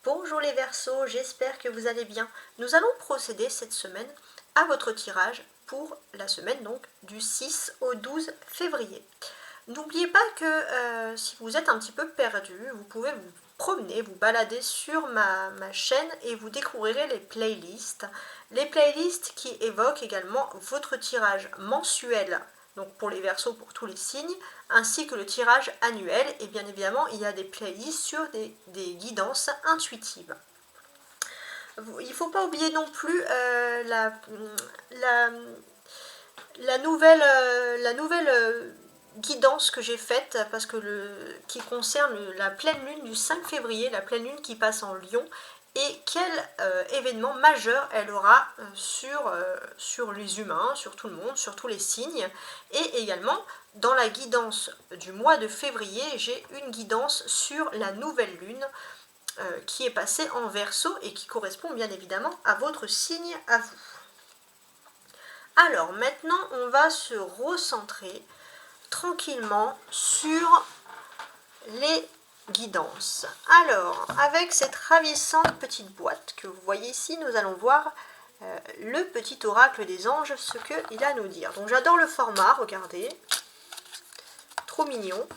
Bonjour les Verseaux, j'espère que vous allez bien. Nous allons procéder cette semaine à votre tirage pour la semaine donc du 6 au 12 février. N'oubliez pas que si vous êtes un petit peu perdu, vous pouvez vous promener, vous balader sur ma chaîne et vous découvrirez les playlists. Les playlists qui évoquent également votre tirage mensuel, donc pour les Verseaux, pour tous les signes, ainsi que le tirage annuel. Et bien évidemment, il y a des playlists sur des guidances intuitives. Il ne faut pas oublier non plus la nouvelle guidance que j'ai faite, parce que qui concerne la pleine lune du 5 février, la pleine lune qui passe en Lion, et quel événement majeur elle aura sur les humains, sur tout le monde, sur tous les signes. Et également, dans la guidance du mois de février, j'ai une guidance sur la nouvelle lune qui est passée en Verseau et qui correspond bien évidemment à votre signe à vous. Alors maintenant, on va se recentrer tranquillement sur les guidances. Alors, avec cette ravissante petite boîte que vous voyez ici, nous allons voir le petit oracle des anges, ce qu'il a à nous dire. Donc j'adore le format, regardez, trop mignon.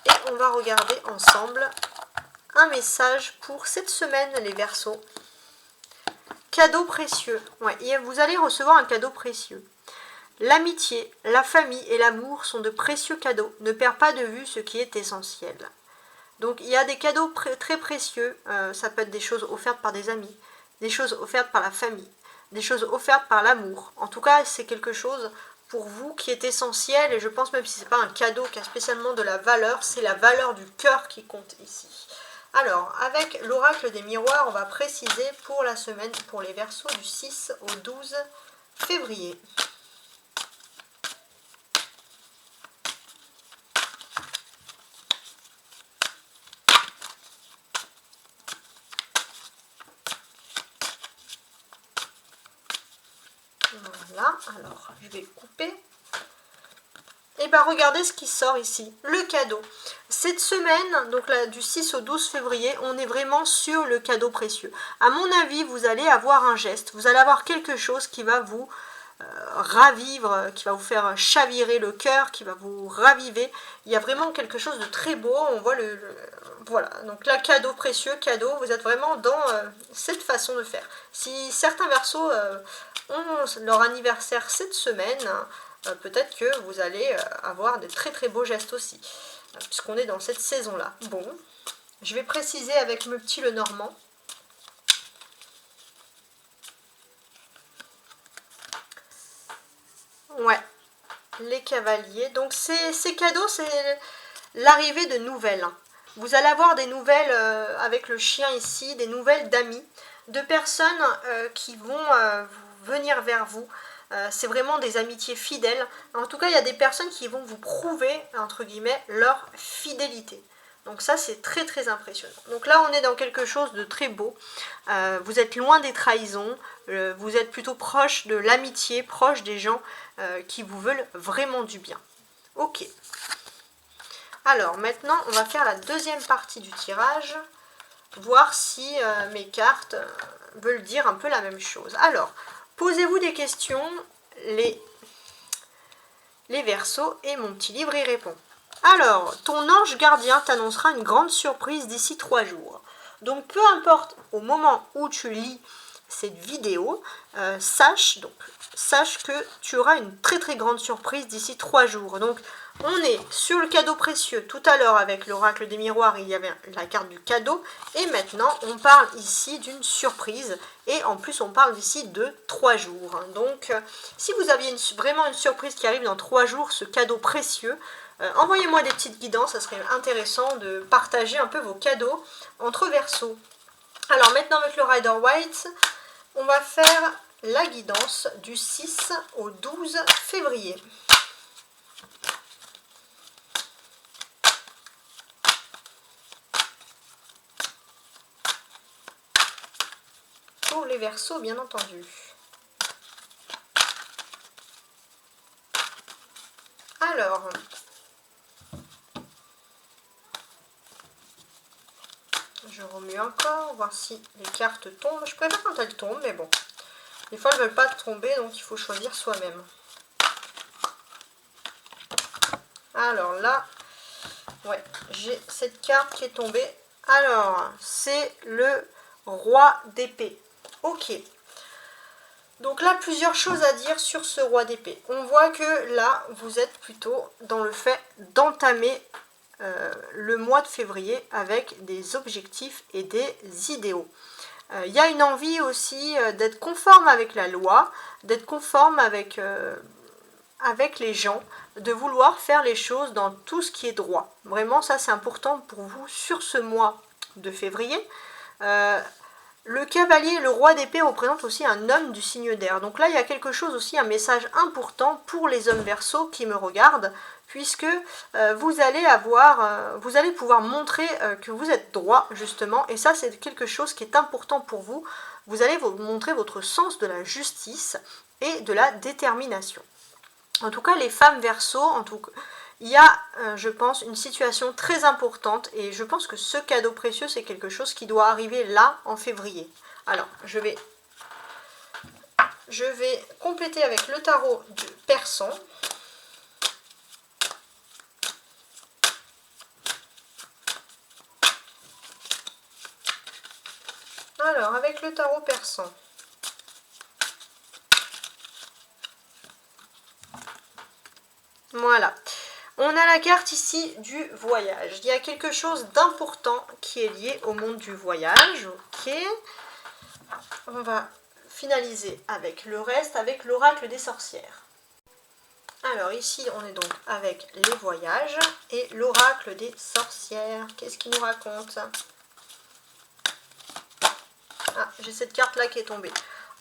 Et on va regarder ensemble un message pour cette semaine, les Verseaux. Cadeau précieux. Ouais, et vous allez recevoir un cadeau précieux. L'amitié, la famille et l'amour sont de précieux cadeaux. Ne perds pas de vue ce qui est essentiel. Donc il y a des cadeaux très précieux. Ça peut être des choses offertes par des amis, des choses offertes par la famille, des choses offertes par l'amour. En tout cas, c'est quelque chose pour vous qui est essentiel. Et je pense, même si ce n'est pas un cadeau qui a spécialement de la valeur, c'est la valeur du cœur qui compte ici. Alors, avec l'oracle des miroirs, on va préciser pour la semaine, pour les Verseaux du 6 au 12 février. Voilà, alors je vais couper. Et bien regardez ce qui sort ici, le cadeau. Cette semaine, donc là, du 6 au 12 février, on est vraiment sur le cadeau précieux. À mon avis, vous allez avoir un geste, vous allez avoir quelque chose qui va vous ravivre, qui va vous faire chavirer le cœur, qui va vous raviver. Il y a vraiment quelque chose de très beau, on voit voilà, donc là, cadeau précieux, cadeau, vous êtes vraiment dans cette façon de faire. Si certains Verseaux ont leur anniversaire cette semaine, peut-être que vous allez avoir de très très beaux gestes aussi, puisqu'on est dans cette saison-là. Bon, je vais préciser avec mon petit Lenormand. Ouais, les cavaliers. Donc ces cadeaux, c'est l'arrivée de nouvelles. Vous allez avoir des nouvelles avec le chien ici, des nouvelles d'amis, de personnes qui vont venir vers vous. C'est vraiment des amitiés fidèles. En tout cas, il y a des personnes qui vont vous prouver, entre guillemets, leur fidélité. Donc ça, c'est très très impressionnant. Donc là, on est dans quelque chose de très beau. Vous êtes loin des trahisons. Vous êtes plutôt proche de l'amitié, proche des gens qui vous veulent vraiment du bien. Ok. Alors maintenant, on va faire la deuxième partie du tirage. Voir si mes cartes veulent dire un peu la même chose. Alors, posez-vous des questions, les Verseaux, et mon petit livre y répond. Alors, ton ange gardien t'annoncera une grande surprise d'ici 3 jours. Donc, peu importe au moment où tu lis cette vidéo, sache que tu auras une très très grande surprise d'ici 3 jours. Donc, on est sur le cadeau précieux. Tout à l'heure, avec l'oracle des miroirs, il y avait la carte du cadeau. Et maintenant, on parle ici d'une surprise. Et en plus, on parle ici de 3 jours. Donc, si vous aviez vraiment une surprise qui arrive dans 3 jours, ce cadeau précieux, envoyez-moi des petites guidances. Ça serait intéressant de partager un peu vos cadeaux entre Verseaux. Alors, maintenant, avec le Rider White, on va faire la guidance du 6 au 12 février. Pour les Verseaux, bien entendu. Alors, Je remue encore, voir si les cartes tombent. Je préfère quand elles tombent, mais bon. Des fois, elles ne veulent pas tomber, donc il faut choisir soi-même. Alors là, ouais, j'ai cette carte qui est tombée. Alors, c'est le roi d'épée. Ok. Donc là, plusieurs choses à dire sur ce roi d'épée. On voit que là, vous êtes plutôt dans le fait d'entamer le mois de février avec des objectifs et des idéaux. Il y a une envie aussi d'être conforme avec la loi, d'être conforme avec les gens, de vouloir faire les choses dans tout ce qui est droit. Vraiment, ça c'est important pour vous sur ce mois de février. Le cavalier, le roi d'épée représente aussi un homme du signe d'air. Donc là, il y a quelque chose aussi, un message important pour les hommes Verseaux qui me regardent, puisque vous allez pouvoir montrer que vous êtes droit, justement, et ça, c'est quelque chose qui est important pour vous. Vous allez vous montrer votre sens de la justice et de la détermination. En tout cas, les femmes Verseaux, il y a, je pense, une situation très importante et je pense que ce cadeau précieux, c'est quelque chose qui doit arriver là, en février. Alors, je vais compléter avec le tarot du Persan. Alors, avec le tarot Persan. Voilà. On a la carte ici du voyage. Il y a quelque chose d'important qui est lié au monde du voyage. Ok. On va finaliser avec le reste, avec l'oracle des sorcières. Alors ici, on est donc avec les voyages et l'oracle des sorcières. Qu'est-ce qu'il nous raconte? Ah, j'ai cette carte-là qui est tombée.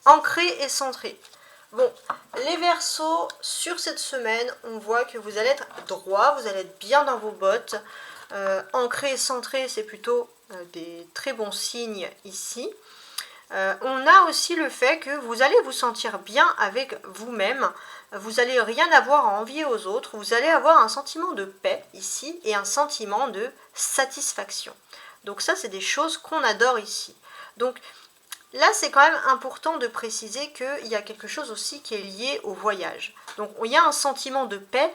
Ancré et centré. Bon, les Verseaux, sur cette semaine, on voit que vous allez être droit, vous allez être bien dans vos bottes. Ancré et centré, c'est plutôt des très bons signes ici. On a aussi le fait que vous allez vous sentir bien avec vous-même. Vous n'allez rien avoir à envier aux autres. Vous allez avoir un sentiment de paix ici et un sentiment de satisfaction. Donc ça, c'est des choses qu'on adore ici. Donc là, c'est quand même important de préciser qu'il y a quelque chose aussi qui est lié au voyage. Donc, il y a un sentiment de paix.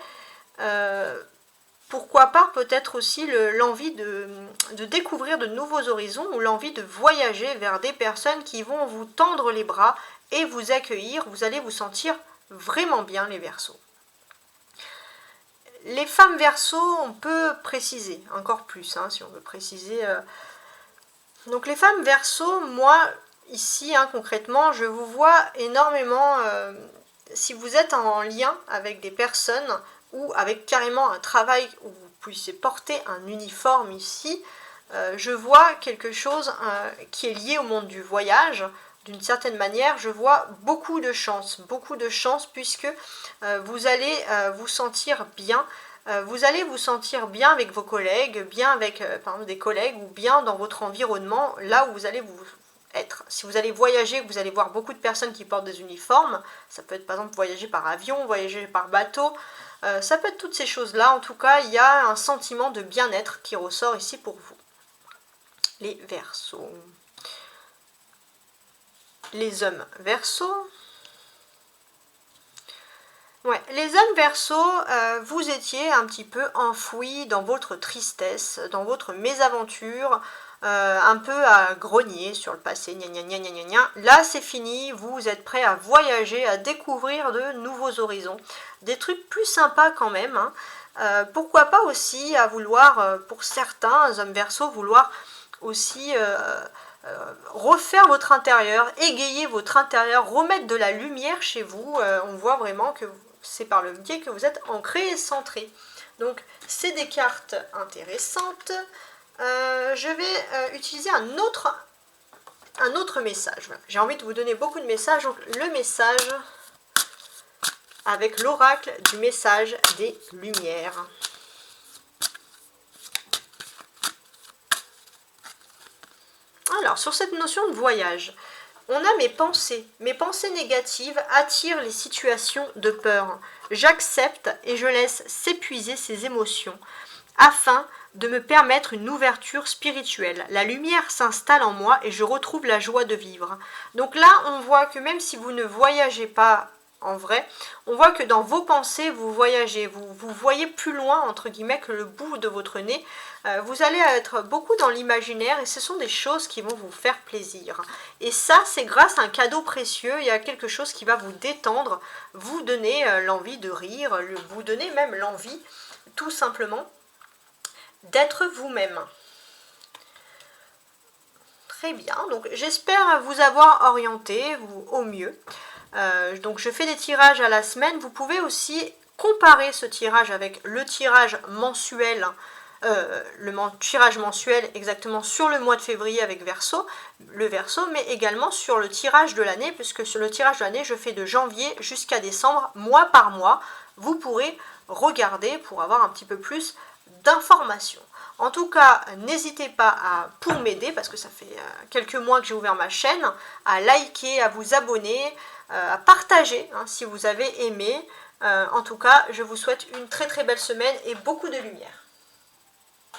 Pourquoi pas peut-être aussi l'envie de découvrir de nouveaux horizons ou l'envie de voyager vers des personnes qui vont vous tendre les bras et vous accueillir. Vous allez vous sentir vraiment bien, les Verseaux. Les femmes Verseaux, on peut préciser encore plus, hein, si on veut préciser. Donc, les femmes Verseaux, moi... Ici, hein, concrètement, je vous vois énormément, si vous êtes en lien avec des personnes ou avec carrément un travail où vous puissiez porter un uniforme ici, je vois quelque chose qui est lié au monde du voyage. D'une certaine manière, je vois beaucoup de chance puisque vous allez vous sentir bien. Vous allez vous sentir bien avec vos collègues, bien avec par exemple, des collègues ou bien dans votre environnement, là où vous allez vous être. Si vous allez voyager, vous allez voir beaucoup de personnes qui portent des uniformes, ça peut être par exemple voyager par avion, voyager par bateau, ça peut être toutes ces choses-là. En tout cas, il y a un sentiment de bien-être qui ressort ici pour vous. Les Verseaux. Les hommes Verseaux. Ouais, les hommes Verseaux, vous étiez un petit peu enfouis dans votre tristesse, dans votre mésaventure, un peu à grogner sur le passé, gna gna gna gna gna gna. Là, c'est fini, vous êtes prêts à voyager, à découvrir de nouveaux horizons. Des trucs plus sympas quand même, hein. Pourquoi pas aussi à vouloir, pour certains hommes Verseaux, vouloir aussi refaire votre intérieur, égayer votre intérieur, remettre de la lumière chez vous. On voit vraiment que c'est par le biais que vous êtes ancré et centré. Donc, c'est des cartes intéressantes. Je vais utiliser un autre message. Voilà. J'ai envie de vous donner beaucoup de messages. Donc, le message avec l'oracle du message des Lumières. Alors, sur cette notion de voyage, on a mes pensées. Mes pensées négatives attirent les situations de peur. J'accepte et je laisse s'épuiser ces émotions afin de me permettre une ouverture spirituelle. La lumière s'installe en moi et je retrouve la joie de vivre. Donc là, on voit que même si vous ne voyagez pas en vrai, on voit que dans vos pensées, vous voyagez, vous voyez plus loin, entre guillemets, que le bout de votre nez. Vous allez être beaucoup dans l'imaginaire et ce sont des choses qui vont vous faire plaisir. Et ça, c'est grâce à un cadeau précieux, il y a quelque chose qui va vous détendre, vous donner l'envie de rire, vous donner même l'envie, tout simplement, d'être vous-même. Très bien, donc j'espère vous avoir orienté au mieux. Donc je fais des tirages à la semaine. Vous pouvez aussi comparer ce tirage avec le tirage mensuel, tirage mensuel exactement sur le mois de février avec le Verseau, mais également sur le tirage de l'année, puisque sur le tirage de l'année, je fais de janvier jusqu'à décembre, mois par mois. Vous pourrez regarder pour avoir un petit peu plus d'informations. En tout cas, n'hésitez pas pour m'aider, parce que ça fait quelques mois que j'ai ouvert ma chaîne, à liker, à vous abonner, à partager si vous avez aimé. En tout cas, je vous souhaite une très très belle semaine et beaucoup de lumière.